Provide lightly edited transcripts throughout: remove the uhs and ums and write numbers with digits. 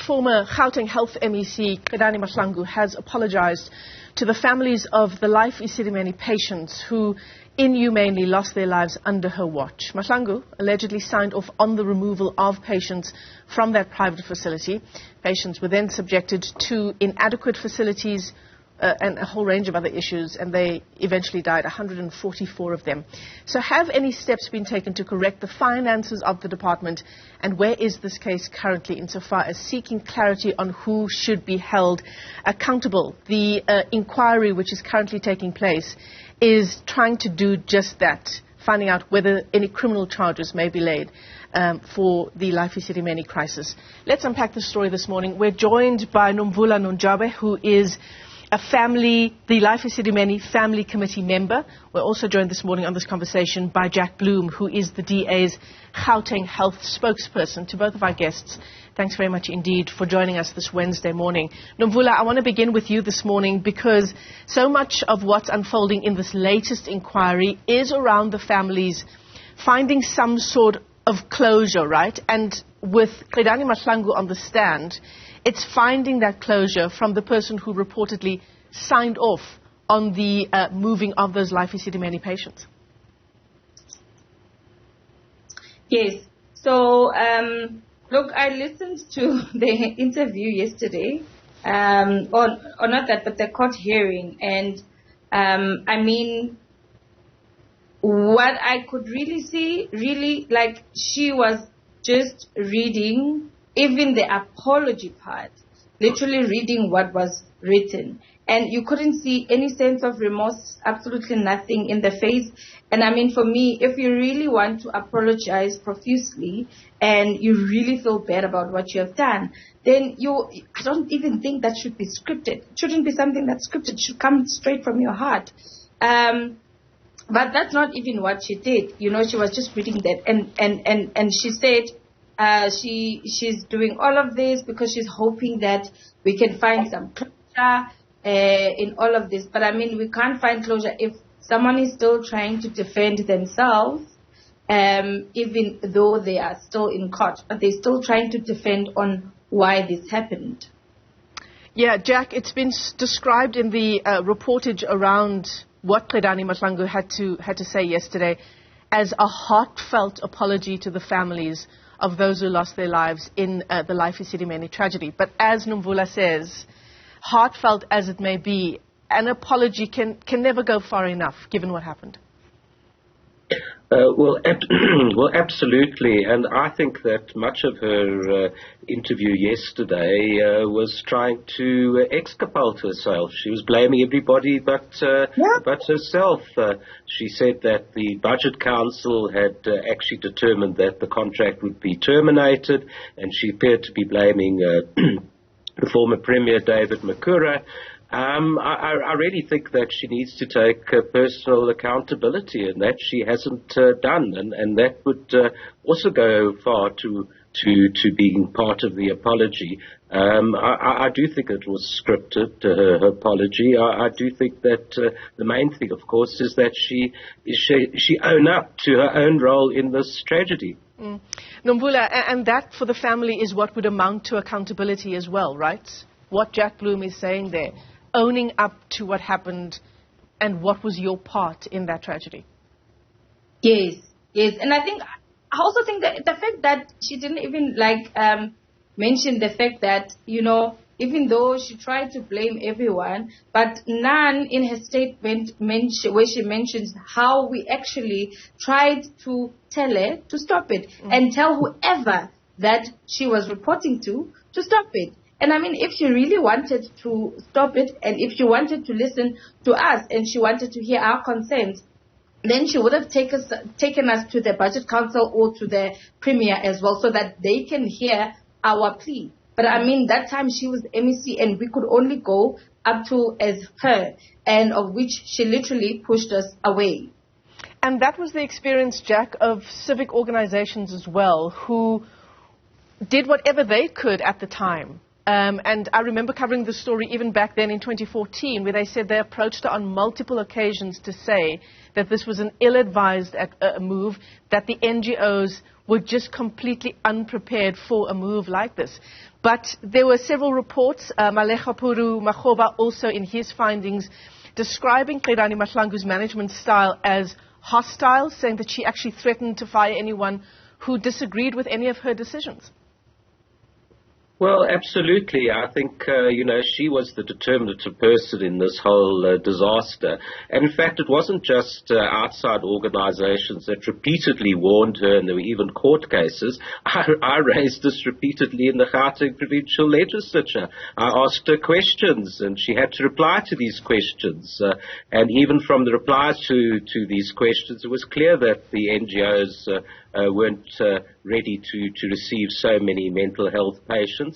former Gauteng Health MEC, Qedani Mahlangu, has apologized to the families of the Life Esidimeni patients who inhumanely lost their lives under her watch. Mahlangu allegedly signed off on the removal of patients from that private facility. Patients were then subjected to inadequate facilities and a whole range of other issues, and they eventually died, 144 of them. So have any steps been taken to correct the finances of the department, and where is this case currently insofar as seeking clarity on who should be held accountable? The inquiry which is currently taking place is trying to do just that, finding out whether any criminal charges may be laid for the Life Esidimeni crisis. Let's unpack the story this morning. We're joined by Nomvula Nonjabe, who is the Life Esidimeni Family Committee member. We're also joined this morning on this conversation by Jack Bloom, who is the DA's Gauteng Health spokesperson. To both of our guests, thanks very much indeed for joining us this Wednesday morning. Nomvula, I want to begin with you this morning because so much of what's unfolding in this latest inquiry is around the families finding some sort of closure, right? And with Qedani Mahlangu on the stand, it's finding that closure from the person who reportedly signed off on the moving of those Life Esidimeni patients. Yes. So, look, I listened to the interview yesterday, or not that, but the court hearing. And, I mean, what I could really see, like, she was just reading even the apology part, literally reading what was written. And you couldn't see any sense of remorse, absolutely nothing in the face. And I mean, for me, if you really want to apologize profusely and you really feel bad about what you have done, then I don't even think that should be scripted. It shouldn't be something that's scripted. It should come straight from your heart. But that's not even what she did. You know, she was just reading that. And she said, she's doing all of this because she's hoping that we can find some closure in all of this. But I mean, we can't find closure if someone is still trying to defend themselves, even though they are still in court, but they're still trying to defend on why this happened. Yeah, Jack, it's been described in the reportage around what Qedani Mahlangu had to say yesterday as a heartfelt apology to the families of those who lost their lives in the Life Esidimeni tragedy. But as Nomvula says, heartfelt as it may be, an apology can never go far enough, given what happened. Well, absolutely. And I think that much of her interview yesterday was trying to exculpate herself. She was blaming everybody but herself. She said that the Budget Council had actually determined that the contract would be terminated, and she appeared to be blaming the former Premier David Makura. I really think that she needs to take personal accountability, and that she hasn't done, and that would also go far to being part of the apology. I do think it was scripted, her apology. I do think that the main thing, of course, is that she own up to her own role in this tragedy. Nomvula, and that for the family is what would amount to accountability as well, right? What Jack Bloom is saying there, owning up to what happened and what was your part in that tragedy. Yes. And I also think that the fact that she didn't even mention the fact that, you know, even though she tried to blame everyone, but none in her statement where she mentions how we actually tried to tell her to stop it and tell whoever that she was reporting to stop it. And I mean, if she really wanted to stop it, and if she wanted to listen to us, and she wanted to hear our concerns, then she would have taken us to the Budget Council or to the Premier as well, so that they can hear our plea. But I mean, that time she was the MEC, and we could only go up to as her, and of which she literally pushed us away. And that was the experience, Jack, of civic organizations as well, who did whatever they could at the time. And I remember covering the story even back then in 2014, where they said they approached her on multiple occasions to say that this was an ill-advised move, that the NGOs were just completely unprepared for a move like this. But there were several reports, Malekapuru Makgoba also in his findings, describing Qedani Mahlangu's management style as hostile, saying that she actually threatened to fire anyone who disagreed with any of her decisions. Well, absolutely. I think, she was the determinative person in this whole disaster. And in fact, it wasn't just outside organizations that repeatedly warned her, and there were even court cases. I raised this repeatedly in the Gauteng provincial legislature. I asked her questions, and she had to reply to these questions. And even from the replies to these questions, it was clear that the NGOs weren't ready to receive so many mental health patients.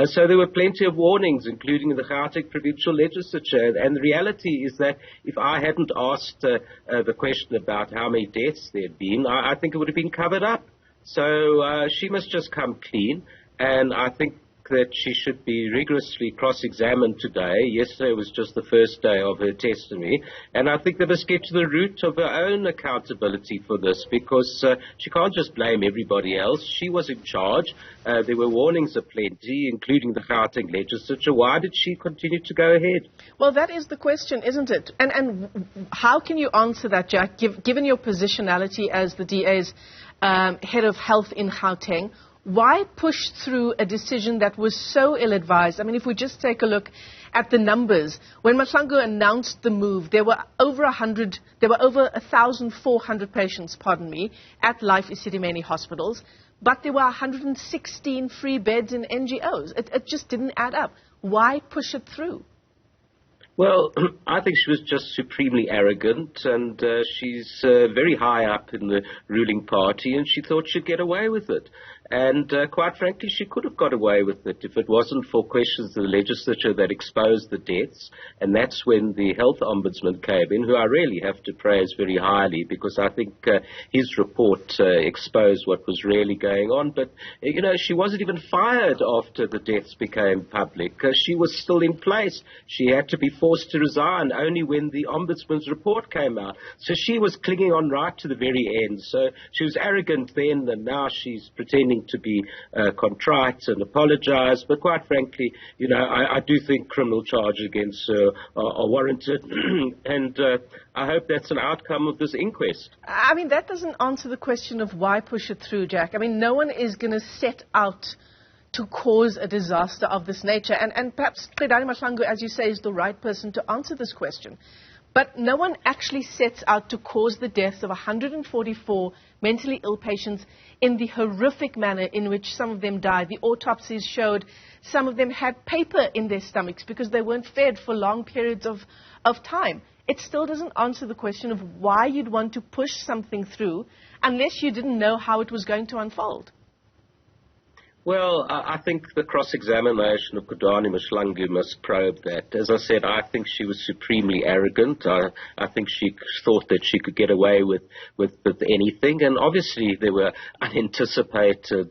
So there were plenty of warnings, including in the Gauteng provincial legislature. And the reality is that if I hadn't asked the question about how many deaths there had been, I think it would have been covered up. So she must just come clean. And I think that she should be rigorously cross-examined today. Yesterday was just the first day of her testimony, and I think they must get to the root of her own accountability for this, because she can't just blame everybody else. She was in charge. There were warnings aplenty, including the Gauteng legislature. Why did she continue to go ahead? Well, that is the question, isn't it? And how can you answer that, Jack, given your positionality as the DA's head of health in Gauteng? Why push through a decision that was so ill-advised? I mean, if we just take a look at the numbers, when Mahlangu announced the move, there were over 1,400 patients, at Life Esidimeni hospitals, but there were 116 free beds in NGOs. It just didn't add up. Why push it through? Well, I think she was just supremely arrogant, and she's very high up in the ruling party, and she thought she'd get away with it. And quite frankly, she could have got away with it if it wasn't for questions of the legislature that exposed the deaths. And that's when the health ombudsman came in, who I really have to praise very highly, because I think his report exposed what was really going on. But, she wasn't even fired after the deaths became public. She was still in place. She had to be forced to resign only when the ombudsman's report came out. So she was clinging on right to the very end. So she was arrogant then, and now she's pretending to be contrite and apologize. But quite frankly, I do think criminal charges against her are warranted. And I hope that's an outcome of this inquest. I mean, that doesn't answer the question of why push it through, Jack. I mean, no one is going to set out to cause a disaster of this nature. And perhaps Qedani Mahlangu, as you say, is the right person to answer this question. But no one actually sets out to cause the deaths of 144 mentally ill patients in the horrific manner in which some of them died. The autopsies showed some of them had paper in their stomachs because they weren't fed for long periods of time. It still doesn't answer the question of why you'd want to push something through unless you didn't know how it was going to unfold. Well, I think the cross-examination of Qedani Mahlangu must probe that. As I said, I think she was supremely arrogant. I think she thought that she could get away with anything. And obviously there were unanticipated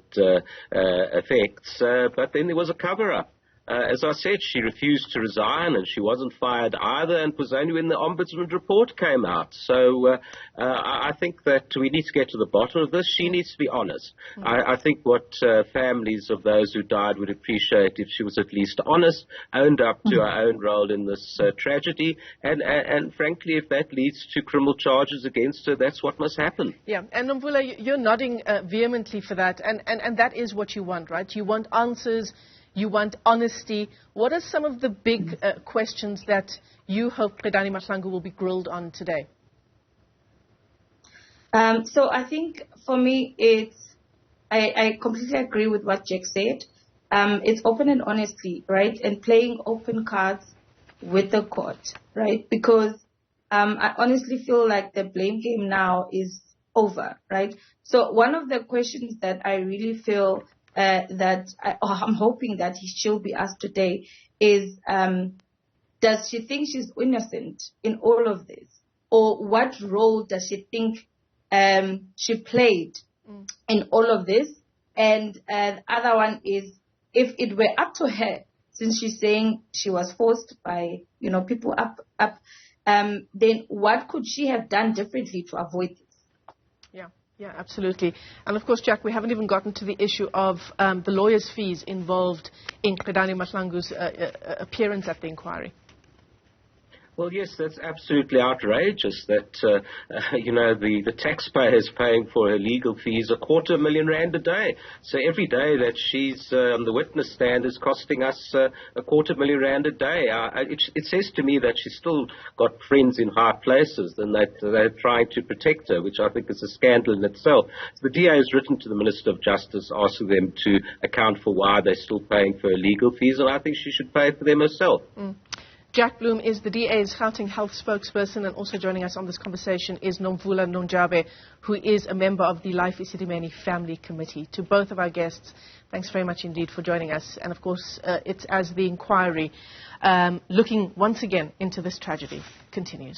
effects, but then there was a cover-up. As I said, she refused to resign, and she wasn't fired either, and it was only when the Ombudsman report came out. So I think that we need to get to the bottom of this. She needs to be honest. I think what families of those who died would appreciate if she was at least honest, owned up to her own role in this tragedy, and frankly, if that leads to criminal charges against her, that's what must happen. Yeah, and Nomvula, you're nodding vehemently for that, and that is what you want, right? You want answers. You want honesty. What are some of the big questions that you hope Qedani Mahlangu will be grilled on today? So I think for me, I completely agree with what Jack said. It's open and honesty, right? And playing open cards with the court, right? Because I honestly feel like the blame game now is over, right? So one of the questions that I really feel that I'm hoping that she'll be asked today is, does she think she's innocent in all of this? Or what role does she think she played in all of this? And the other one is, if it were up to her, since she's saying she was forced by, people up, then what could she have done differently to avoid this? Yeah. Yeah, absolutely. And of course, Jack, we haven't even gotten to the issue of the lawyers' fees involved in Qedani Mahlangu's appearance at the inquiry. Well, yes, that's absolutely outrageous that, the taxpayer is paying for her legal fees R250,000 rand a day. So every day that she's on the witness stand is costing us R250,000 rand a day. It says to me that she's still got friends in high places and that they're trying to protect her, which I think is a scandal in itself. So the DA has written to the Minister of Justice asking them to account for why they're still paying for her legal fees, and I think she should pay for them herself. Jack Bloom is the DA's Gauteng Health spokesperson, and also joining us on this conversation is Nomvula Nonjabe, who is a member of the Life Esidimeni Family Committee. To both of our guests, thanks very much indeed for joining us. And of course, it's as the inquiry looking once again into this tragedy continues.